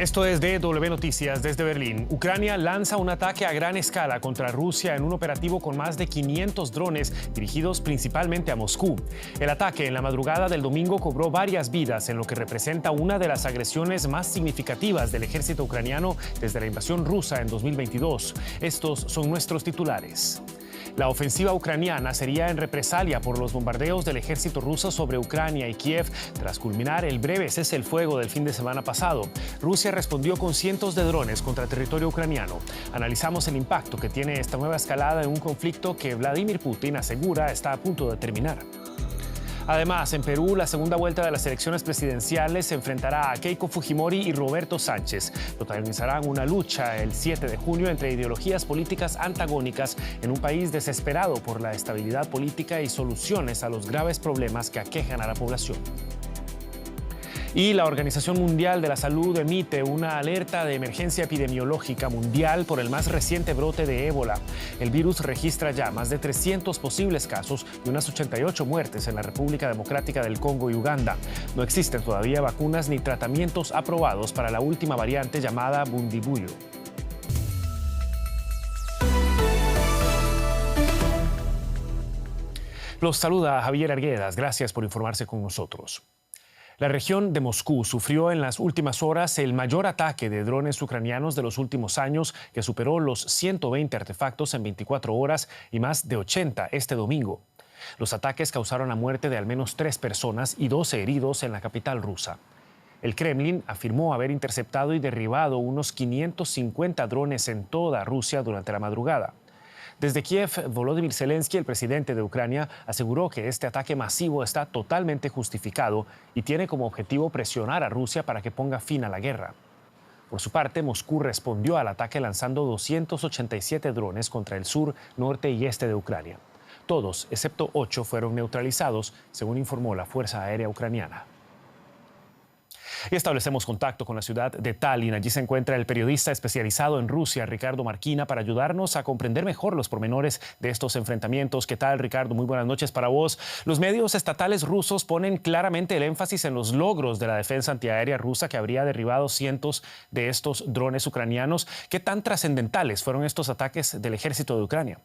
Esto es DW Noticias desde Berlín. Ucrania lanza un ataque a gran escala contra Rusia en un operativo con más de 500 drones dirigidos principalmente a Moscú. El ataque en la madrugada del domingo cobró varias vidas en lo que representa una de las agresiones más significativas del ejército ucraniano desde la invasión rusa en 2022. Estos son nuestros titulares. La ofensiva ucraniana sería en represalia por los bombardeos del ejército ruso sobre Ucrania y Kiev tras culminar el breve cese el fuego del fin de semana pasado. Rusia respondió con cientos de drones contra territorio ucraniano. Analizamos el impacto que tiene esta nueva escalada en un conflicto que Vladimir Putin asegura está a punto de terminar. Además, en Perú, la segunda vuelta de las elecciones presidenciales se enfrentará a Keiko Fujimori y Roberto Sánchez. Protagonizarán una lucha el 7 de junio entre ideologías políticas antagónicas en un país desesperado por la estabilidad política y soluciones a los graves problemas que aquejan a la población. Y la Organización Mundial de la Salud emite una alerta de emergencia epidemiológica mundial por el más reciente brote de ébola. El virus registra ya más de 300 posibles casos y unas 88 muertes en la República Democrática del Congo y Uganda. No existen todavía vacunas ni tratamientos aprobados para la última variante llamada Bundibugyo. Los saluda Javier Arguedas. Gracias por informarse con nosotros. La región de Moscú sufrió en las últimas horas el mayor ataque de drones ucranianos de los últimos años, que superó los 120 artefactos en 24 horas y más de 80 este domingo. Los ataques causaron la muerte de al menos 3 personas y 12 heridos en la capital rusa. El Kremlin afirmó haber interceptado y derribado unos 550 drones en toda Rusia durante la madrugada. Desde Kiev, Volodymyr Zelensky, el presidente de Ucrania, aseguró que este ataque masivo está totalmente justificado y tiene como objetivo presionar a Rusia para que ponga fin a la guerra. Por su parte, Moscú respondió al ataque lanzando 287 drones contra el sur, norte y este de Ucrania. Todos, excepto 8, fueron neutralizados, según informó la Fuerza Aérea Ucraniana. Y establecemos contacto con la ciudad de Tallinn. Allí se encuentra el periodista especializado en Rusia, Ricardo Marquina, para ayudarnos a comprender mejor los pormenores de estos enfrentamientos. ¿Qué tal, Ricardo? Muy buenas noches para vos. Los medios estatales rusos ponen claramente el énfasis en los logros de la defensa antiaérea rusa, que habría derribado cientos de estos drones ucranianos. ¿Qué tan trascendentales fueron estos ataques del ejército de Ucrania?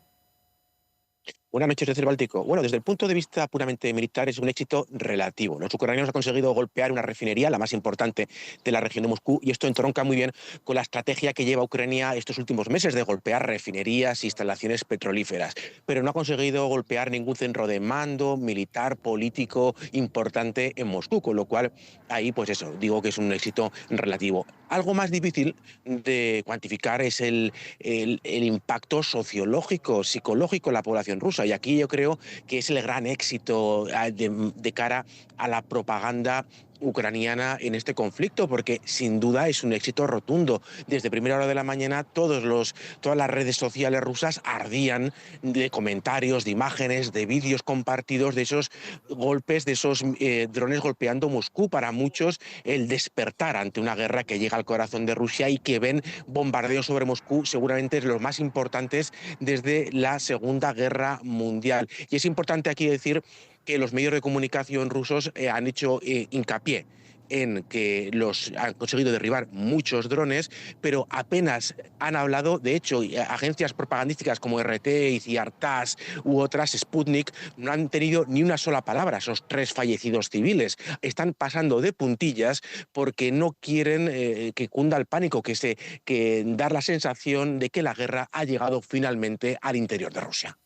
Buenas noches desde el Báltico. Bueno, desde el punto de vista puramente militar es un éxito relativo. Los ucranianos han conseguido golpear una refinería, la más importante de la región de Moscú, y esto entronca muy bien con la estrategia que lleva Ucrania estos últimos meses de golpear refinerías e instalaciones petrolíferas. Pero no ha conseguido golpear ningún centro de mando militar, político importante en Moscú, con lo cual ahí, pues eso, digo que es un éxito relativo. Algo más difícil de cuantificar es el impacto sociológico, psicológico en la población rusa. Y aquí yo creo que es el gran éxito de cara a la propaganda ucraniana en este conflicto, porque sin duda es un éxito rotundo. Desde primera hora de la mañana todas las redes sociales rusas ardían de comentarios, de imágenes, de vídeos compartidos de esos golpes, de esos drones golpeando Moscú. Para muchos el despertar ante una guerra que llega al corazón de Rusia y que ven bombardeos sobre Moscú seguramente es los más importantes desde la Segunda Guerra Mundial. Y es importante aquí decir que los medios de comunicación rusos han hecho hincapié en que han conseguido derribar muchos drones, pero apenas han hablado. De hecho, agencias propagandísticas como RT, Iziar-TASS u otras, Sputnik, no han tenido ni una sola palabra esos 3 fallecidos civiles. Están pasando de puntillas porque no quieren que cunda el pánico, que dar la sensación de que la guerra ha llegado finalmente al interior de Rusia.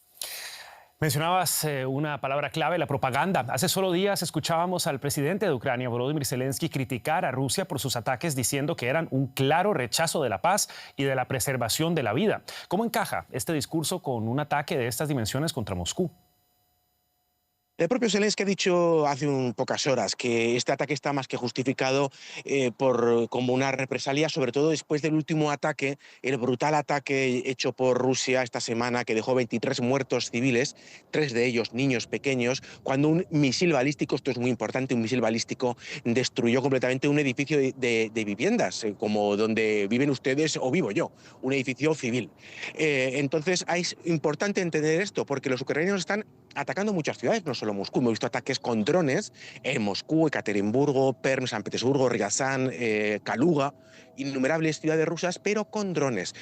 Mencionabas una palabra clave, la propaganda. Hace solo días escuchábamos al presidente de Ucrania, Volodymyr Zelensky, criticar a Rusia por sus ataques, diciendo que eran un claro rechazo de la paz y de la preservación de la vida. ¿Cómo encaja este discurso con un ataque de estas dimensiones contra Moscú? El propio Zelensky ha dicho hace pocas horas que este ataque está más que justificado como una represalia, sobre todo después del último ataque, el brutal ataque hecho por Rusia esta semana, que dejó 23 muertos civiles, 3 de ellos niños pequeños, cuando un misil balístico, esto es muy importante, un misil balístico destruyó completamente un edificio de viviendas, como donde viven ustedes o vivo yo, un edificio civil. Entonces es importante entender esto, porque los ucranianos están atacando muchas ciudades, no solo Moscú. Hemos visto ataques con drones en Moscú, Ekaterimburgo, Perm, San Petersburgo, Ryazán, Kaluga, innumerables ciudades rusas, pero con drones.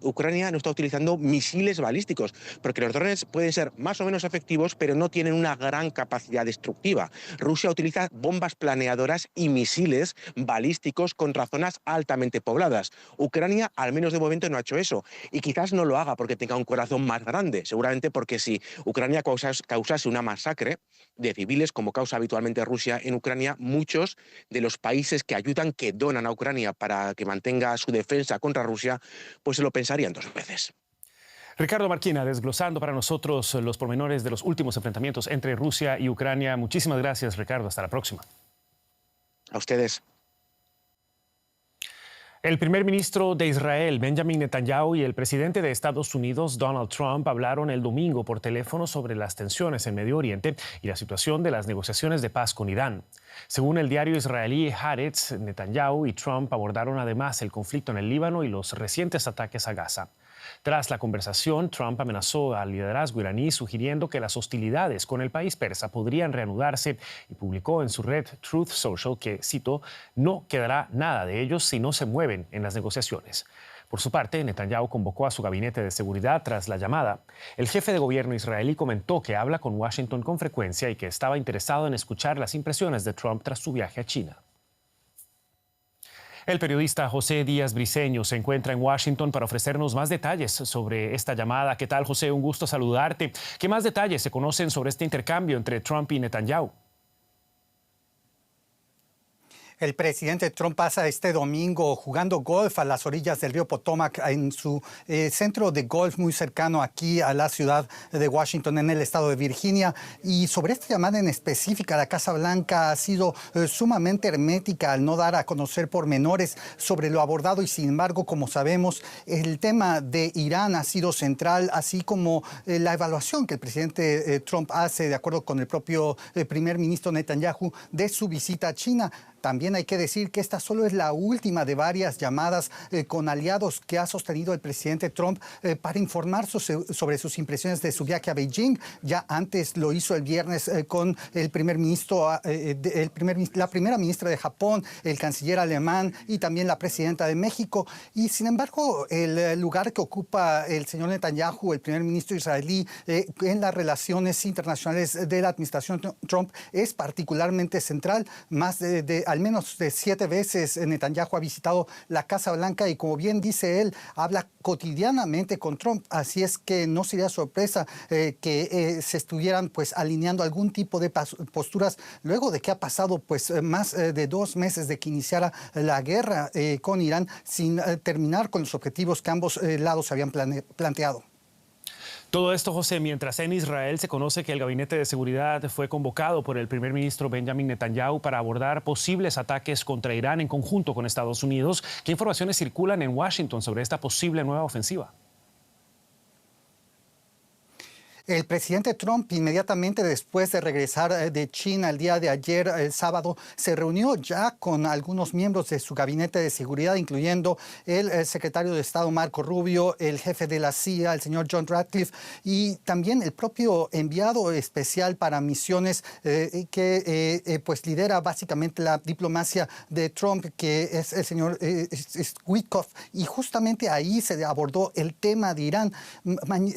Ucrania no está utilizando misiles balísticos, porque los drones pueden ser más o menos efectivos, pero no tienen una gran capacidad destructiva. Rusia utiliza bombas planeadoras y misiles balísticos contra zonas altamente pobladas. Ucrania, al menos de momento, no ha hecho eso. Y quizás no lo haga porque tenga un corazón más grande, seguramente porque si Ucrania causase una masacre de civiles, como causa habitualmente Rusia en Ucrania, muchos de los países que ayudan, que donan a Ucrania para que mantenga su defensa contra Rusia, pues se lo pensarían dos veces. Ricardo Marquina, desglosando para nosotros los pormenores de los últimos enfrentamientos entre Rusia y Ucrania. Muchísimas gracias, Ricardo. Hasta la próxima. A ustedes. El primer ministro de Israel, Benjamin Netanyahu, y el presidente de Estados Unidos, Donald Trump, hablaron el domingo por teléfono sobre las tensiones en Medio Oriente y la situación de las negociaciones de paz con Irán. Según el diario israelí Haaretz, Netanyahu y Trump abordaron además el conflicto en el Líbano y los recientes ataques a Gaza. Tras la conversación, Trump amenazó al liderazgo iraní sugiriendo que las hostilidades con el país persa podrían reanudarse y publicó en su red Truth Social que, cito, no quedará nada de ellos si no se mueven en las negociaciones. Por su parte, Netanyahu convocó a su gabinete de seguridad tras la llamada. El jefe de gobierno israelí comentó que habla con Washington con frecuencia y que estaba interesado en escuchar las impresiones de Trump tras su viaje a China. El periodista José Díaz Briceño se encuentra en Washington para ofrecernos más detalles sobre esta llamada. ¿Qué tal, José? Un gusto saludarte. ¿Qué más detalles se conocen sobre este intercambio entre Trump y Netanyahu? El presidente Trump pasa este domingo jugando golf a las orillas del río Potomac en su centro de golf muy cercano aquí a la ciudad de Washington, en el estado de Virginia. Y sobre esta llamada en específica, la Casa Blanca ha sido sumamente hermética al no dar a conocer pormenores sobre lo abordado y, sin embargo, como sabemos, el tema de Irán ha sido central, así como la evaluación que el presidente Trump hace, de acuerdo con el propio primer ministro Netanyahu, de su visita a China. También hay que decir que esta solo es la última de varias llamadas con aliados que ha sostenido el presidente Trump para informar sobre sus impresiones de su viaje a Beijing. Ya antes lo hizo el viernes con el primer ministro, la primera ministra de Japón, el canciller alemán y también la presidenta de México. Y sin embargo, el lugar que ocupa el señor Netanyahu, el primer ministro israelí, en las relaciones internacionales de la administración Trump es particularmente central. Al menos de 7 veces Netanyahu ha visitado la Casa Blanca y, como bien dice él, habla cotidianamente con Trump. Así es que no sería sorpresa que se estuvieran alineando algún tipo de posturas luego de que ha pasado más de 2 meses de que iniciara la guerra con Irán sin terminar con los objetivos que ambos lados habían planteado. Todo esto, José, mientras en Israel se conoce que el Gabinete de Seguridad fue convocado por el primer ministro Benjamin Netanyahu para abordar posibles ataques contra Irán en conjunto con Estados Unidos. ¿Qué informaciones circulan en Washington sobre esta posible nueva ofensiva? El presidente Trump, inmediatamente después de regresar de China el día de ayer, el sábado, se reunió ya con algunos miembros de su gabinete de seguridad, incluyendo el secretario de Estado Marco Rubio, el jefe de la CIA, el señor John Ratcliffe, y también el propio enviado especial para misiones que lidera básicamente la diplomacia de Trump, que es el señor Witkoff. Y justamente ahí se abordó el tema de Irán.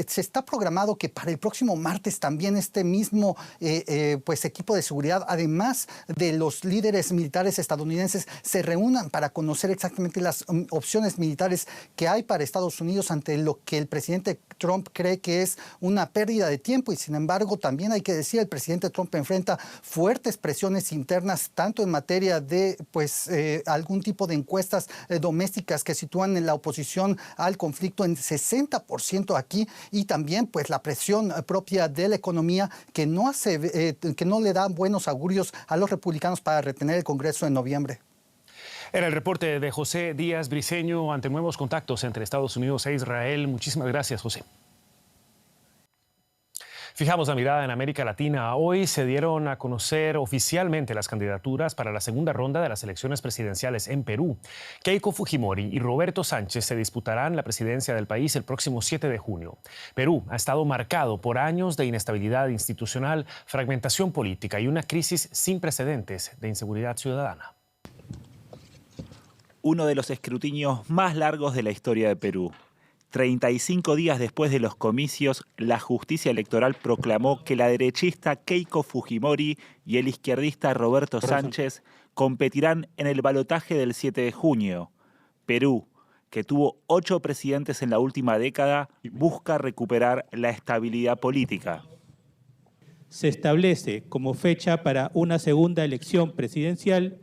Se está programado que para el próximo martes también este mismo equipo de seguridad, además de los líderes militares estadounidenses, se reúnan para conocer exactamente las opciones militares que hay para Estados Unidos ante lo que el presidente Trump cree que es una pérdida de tiempo. Y sin embargo, también hay que decir, el presidente Trump enfrenta fuertes presiones internas, tanto en materia de algún tipo de encuestas domésticas que sitúan en la oposición al conflicto en 60% aquí, y también la presión propia de la economía que no le da buenos augurios a los republicanos para retener el Congreso en noviembre. Era el reporte de José Díaz Briceño ante nuevos contactos entre Estados Unidos e Israel. Muchísimas gracias, José. Fijamos la mirada en América Latina. Hoy se dieron a conocer oficialmente las candidaturas para la segunda ronda de las elecciones presidenciales en Perú. Keiko Fujimori y Roberto Sánchez se disputarán la presidencia del país el próximo 7 de junio. Perú ha estado marcado por años de inestabilidad institucional, fragmentación política y una crisis sin precedentes de inseguridad ciudadana. uno de los escrutinios más largos de la historia de Perú. 35 días después de los comicios, la justicia electoral proclamó que la derechista Keiko Fujimori y el izquierdista Roberto Sánchez competirán en el balotaje del 7 de junio. Perú, que tuvo 8 presidentes en la última década, busca recuperar la estabilidad política. Se establece como fecha para una segunda elección presidencial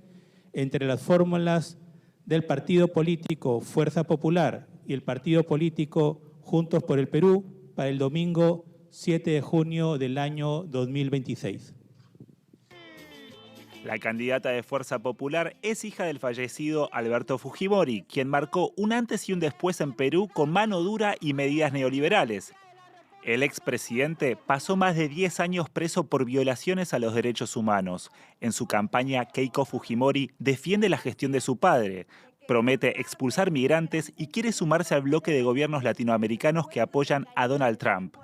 entre las fórmulas del partido político Fuerza Popular y el partido político Juntos por el Perú para el domingo 7 de junio del año 2026. La candidata de Fuerza Popular es hija del fallecido Alberto Fujimori, quien marcó un antes y un después en Perú con mano dura y medidas neoliberales. El expresidente pasó más de 10 años preso por violaciones a los derechos humanos. En su campaña, Keiko Fujimori defiende la gestión de su padre, promete expulsar migrantes y quiere sumarse al bloque de gobiernos latinoamericanos que apoyan a Donald Trump.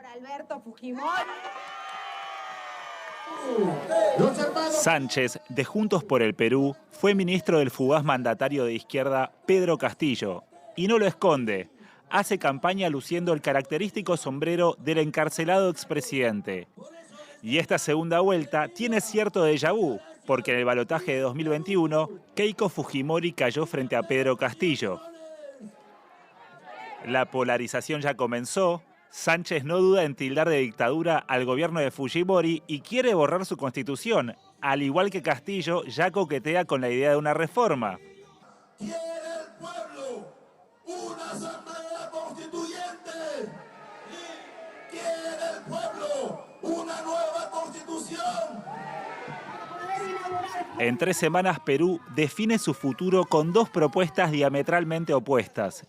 Sánchez, de Juntos por el Perú, fue ministro del fugaz mandatario de izquierda Pedro Castillo. Y no lo esconde. Hace campaña luciendo el característico sombrero del encarcelado expresidente. Y esta segunda vuelta tiene cierto déjà vu, porque en el balotaje de 2021, Keiko Fujimori cayó frente a Pedro Castillo. La polarización ya comenzó. Sánchez no duda en tildar de dictadura al gobierno de Fujimori y quiere borrar su constitución. Al igual que Castillo, ya coquetea con la idea de una reforma. ¿Quiere el pueblo una asamblea constituyente? ¿Quiere el pueblo una nueva constitución? En 3 semanas, Perú define su futuro con 2 propuestas diametralmente opuestas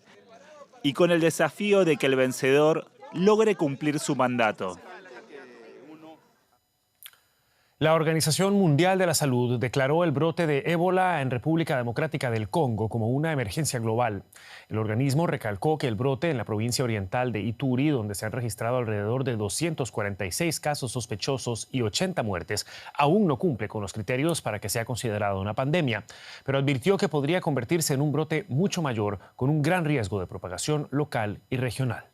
y con el desafío de que el vencedor logre cumplir su mandato. La Organización Mundial de la Salud declaró el brote de ébola en República Democrática del Congo como una emergencia global. El organismo recalcó que el brote en la provincia oriental de Ituri, donde se han registrado alrededor de 246 casos sospechosos y 80 muertes, aún no cumple con los criterios para que sea considerado una pandemia, pero advirtió que podría convertirse en un brote mucho mayor, con un gran riesgo de propagación local y regional.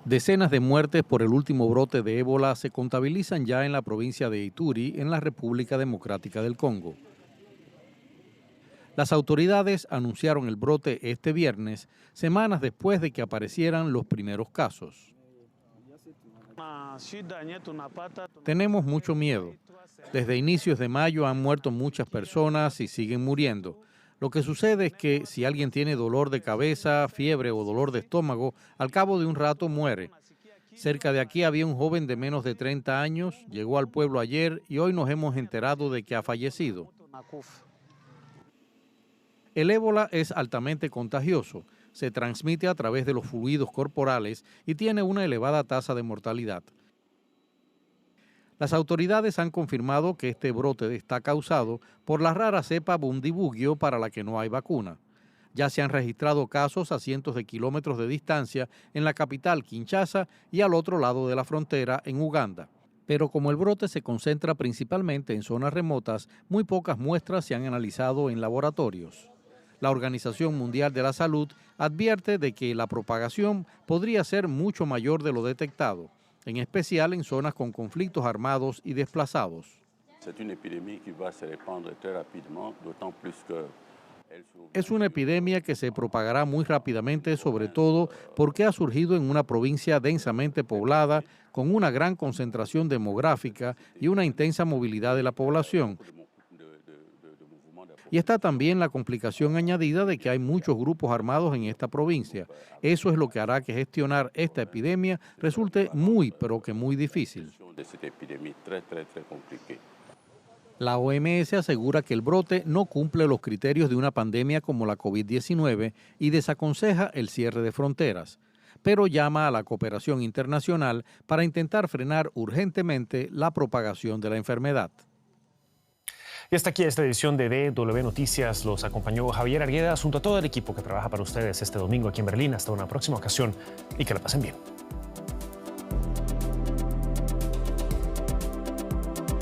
Decenas de muertes por el último brote de ébola se contabilizan ya en la provincia de Ituri, en la República Democrática del Congo. Las autoridades anunciaron el brote este viernes, semanas después de que aparecieran los primeros casos. Tenemos mucho miedo. Desde inicios de mayo han muerto muchas personas y siguen muriendo. Lo que sucede es que si alguien tiene dolor de cabeza, fiebre o dolor de estómago, al cabo de un rato muere. Cerca de aquí había un joven de menos de 30 años, llegó al pueblo ayer y hoy nos hemos enterado de que ha fallecido. El ébola es altamente contagioso, se transmite a través de los fluidos corporales y tiene una elevada tasa de mortalidad. Las autoridades han confirmado que este brote está causado por la rara cepa Bundibugyo para la que no hay vacuna. Ya se han registrado casos a cientos de kilómetros de distancia en la capital Kinshasa y al otro lado de la frontera en Uganda. Pero como el brote se concentra principalmente en zonas remotas, muy pocas muestras se han analizado en laboratorios. La Organización Mundial de la Salud advierte de que la propagación podría ser mucho mayor de lo detectado, en especial en zonas con conflictos armados y desplazados. Es una epidemia que se propagará muy rápidamente, sobre todo porque ha surgido en una provincia densamente poblada, con una gran concentración demográfica y una intensa movilidad de la población. Y está también la complicación añadida de que hay muchos grupos armados en esta provincia. Eso es lo que hará que gestionar esta epidemia resulte muy, pero que muy difícil. La OMS asegura que el brote no cumple los criterios de una pandemia como la COVID-19 y desaconseja el cierre de fronteras, pero llama a la cooperación internacional para intentar frenar urgentemente la propagación de la enfermedad. Y hasta aquí esta edición de DW Noticias. Los acompañó Javier Arguedas junto a todo el equipo que trabaja para ustedes este domingo aquí en Berlín. Hasta una próxima ocasión y que la pasen bien.